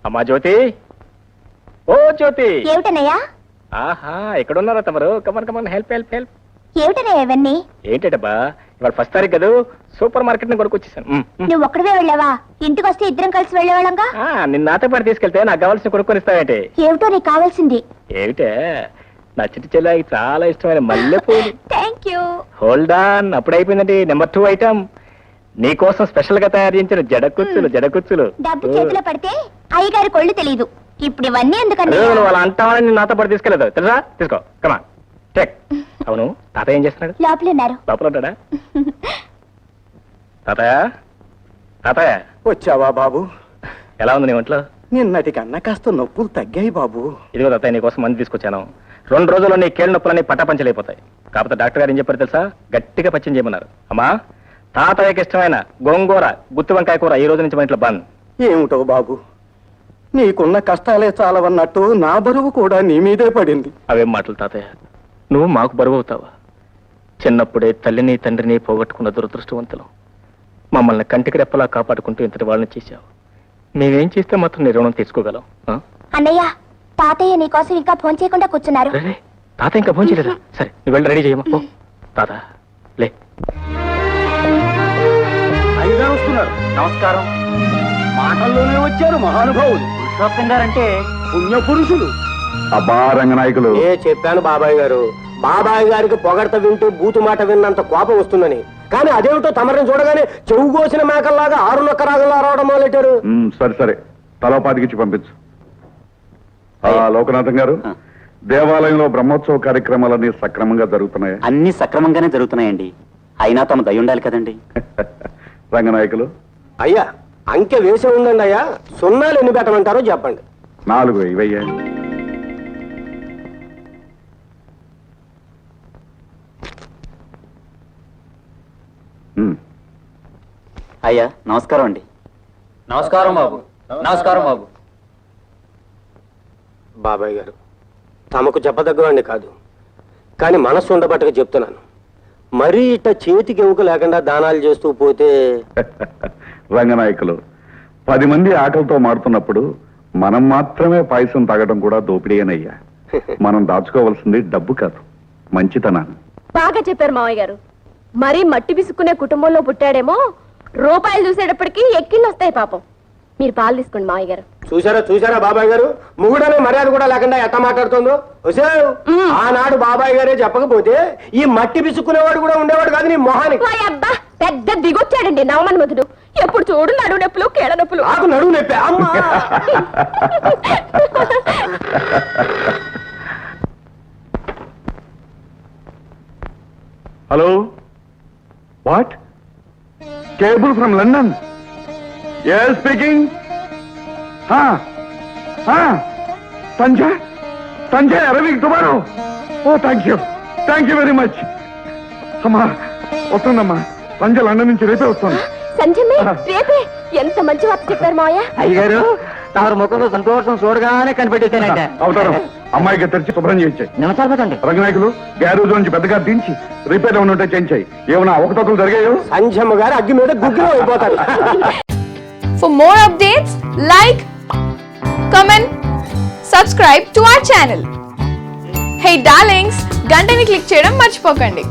అమ్మా జ్యోతి, ఓ జ్యోతి. ఏమిటనయ్యా? ఆహా, ఎక్కడున్నారా తమరు? Come on come on, help help help. ఏమిటనయ్యా ఇవన్నీ? ఏంటబ్బా, ఇవాళ ఫస్ట్ తారీఖు కదా, సూపర్ మార్కెట్ ని కొనుక్కొచ్చేసాను. నువ్వు ఒక్కడివే వెళ్ళావా? ఇంటికి వస్తే ఇద్దరం కలిసి వెళ్ళేవాళ్ళంగా. నిన్న నాతో పాటు తీసుకెళ్తే నాకు కావాల్సిన కొనుక్కొని ఇస్తావేంటి? ఏమిటో నీకు కావాల్సింది? ఏమిటే, నా చిట్టి చెల్లాయికి చాలా ఇష్టమైన మల్లెపూలు. Thank you. హోల్డ్ ఆన్, అప్పుడైపోయిందండి. నెంబర్ 2 ఐటమ్ నీకోసం స్పెషల్ గా తయారు చేయించిన జడకుచ్చులు. డబ్బు చేతిలో పడితే అయ్యగారి కొళ్ళు తెలియదు. ఇప్పుడు ఇవన్నీ ఎందుకంటే వాళ్ళ అంటామని నేను నాతో పాటు తీసుకెళ్ళదు తెలుసా? తీసుకో, కమా చెక్. అవును, తాతయ్య ఏం చేస్తున్నాడు? లోపల ఉన్నారు. లోపల ఉంటాడా? తాతయ్య వచ్చావా బాబు? ఎలా ఉంది నీ ఒంట్లో? నిన్నటి కన్నా కాస్త నొప్పులు తగ్గాయి బాబు. ఇదిగో తాతయ్య, నీకోసం మంది తీసుకొచ్చాను. 2 రోజుల్లో నీ కీళ్ళ నొప్పులన్నీ పటాపంచలైపోతాయి. కాకపోతే డాక్టర్ గారు ఏం చెప్పారు తెలుసా? గట్టిగా పచ్చం చేయమన్నారు. అమ్మా, తాతయ్యకి ఇష్టమైన గోంగూర, గుత్తి వంకాయ కూర ఈ రోజు నుంచి మన ఇంట్లో బంద్. ఏమిటో బాబు, నీకున్న కష్టాలే చాలవన్నట్టు నా బరువు కూడా నీ మీదే పడింది. అవేం మాటలు తాతయ్య, నువ్వు మాకు బరువు అవుతావా? చిన్నప్పుడే తల్లిని తండ్రిని పోగొట్టుకున్న దురదృష్టవంతులు మమ్మల్ని కంటికి రెప్పలా కాపాడుకుంటూ ఇంతటి వాళ్ళని చేశావు. మేమేం చేస్తే మాత్రం నీ రుణం తీసుకోగలం? అన్నయ్య, తాతయ్య నీకోసం ఇంకా ఫోన్ చేయకుండా కూర్చున్నారు. తాత ఇంకా ఫోన్ చేయలేదా? సరే, నువ్వు వెళ్ళి రెడీ చేయమా. తాత లే. అయ్యగారు వస్తున్నారు. నమస్కారం. మాటల్లోనే వచ్చారు మహానుభావులు. పురుషోత్తం గారంటే పుణ్యపురుషులు. అబ్బా రంగనాయకులు, చెప్పాను బాబాయ్ గారు. బాబాయ్ గారికి పొగడత వింటూ బూతు మాట విన్నంత కోపం వస్తుందని. కానీ అదేమిటో తమరిని చూడగానే చెవు కోసిన మేకల్లాగా 6 నొక్క రాగల్లా రావడం మొదలెట్టారు. సరే సరే, తలోపాతికిచ్చి పంపించు. లోకనాథం గారు, దేవాలయంలో బ్రహ్మోత్సవ కార్యక్రమాలన్నీ సక్రమంగా జరుగుతున్నాయా? అన్ని సక్రమంగానే జరుగుతున్నాయండి. అయినా తమ దయ ఉండాలి కదండి. రంగనాయకులు, అయ్యా, అంకె వేసి ఉందండి అయ్యా. సున్నాలు ఎన్ని పెట్టమంటారో చెప్పండి. 4 ఇవయ్యా. అయ్యా నమస్కారం అండి. నమస్కారం బాబు. నమస్కారం బాబు. బాబాయ్ గారు, తమకు చెప్పదగ్గవాడిని కాదు, కానీ మనస్సు ఉండబట్టగా చెప్తున్నాను. మరీ ఇట్ట చేతికి ఎముక లేకుండా దానాలు చేస్తూ పోతే. రంగనాయకులు, 10 మంది ఆకలితో మాడుతున్నప్పుడు మనం మాత్రమే పాయసం తాగడం కూడా దోపిడీనయ్యా. మనం దాచుకోవాల్సింది డబ్బు కాదు, మంచితనాన్ని. బాగా చెప్పారు మావయ్య గారు. మరీ మట్టి విసుక్కునే కుటుంబంలో పుట్టాడేమో, రూపాయలు చూసేటప్పటికి ఎక్కిళ్ళు వస్తాయి పాపం. మీరు పాలు తీసుకోండి మావయ్య గారు. చూసారా బాబాయ్ గారు, ముగుడనే మర్యాద కూడా లేకుండా ఎట్లా మాట్లాడుతుందో. ఆనాడు బాబాయ్ గారే చెప్పకపోతే ఈ మట్టి పిసుక్కునేవాడు కూడా ఉండేవాడు కాదు నీ మొహానికి. అబ్బా, పెద్ద దిగొచ్చాడండి నవమన్మధుడు. ఎప్పుడు చూడు నడువు నొప్పులు, కేళ నొప్పులు. నాకు నడువు నొప్పి అమ్మా. Hello, what? Cable from London? yes speaking. Sanjay Arvind tomorrow. Oh thank you very much. అమ్మా వస్తుందమ్మా, సంజయ్ లండన్ నుంచి రేపే వస్తుంది. సంజయ్ రేపే? ఎంత మంచి వార్త చెప్పారు మావయ్య. అయ్యగారు, తమరు ముఖంలో సంతోషం చూడగానే కనిపెట్టేశానంట. అవుతారు. అమ్మాయికి తెరిచి శుభ్రం చేయించాయి. నమస్కారం. రంగనాయకులు, గ్యారేజ్ నుంచి పెద్దగా దించి రిపేర్ ఉంటే చేయించాయి. ఏమన్నా అవకతవకలు జరిగాయో? సంజమ్మ గారు అగ్గి మీద గుగ్గిలో అయిపోతారు. For more updates, like, comment, subscribe to our channel. Hey darlings, గంటని click చేయడం మర్చిపోకండి.